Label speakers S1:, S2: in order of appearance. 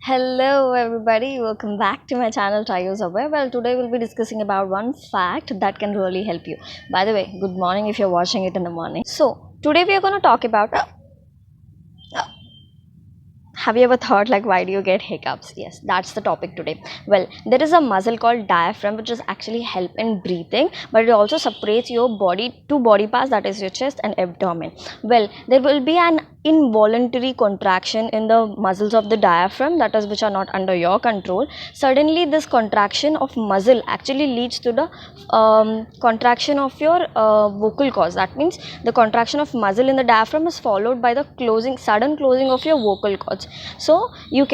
S1: Hello everybody, welcome back to my channel Triosaware. Well, today we'll be discussing about one fact that can really help you. By the way, good morning if you're watching it in the morning. So, today we are going to talk about have you ever thought like why do you get hiccups? Yes, that's the topic today. Well, there is a muscle called diaphragm which is actually help in breathing, but it also separates your body two body parts, that is your chest and abdomen. Well, there will be an involuntary contraction in the muscles of the diaphragm, that is which are not under your control. Suddenly this contraction of muscle actually leads to the contraction of your vocal cords. That means the contraction of muscle in the diaphragm is followed by the sudden closing of your vocal cords. So you can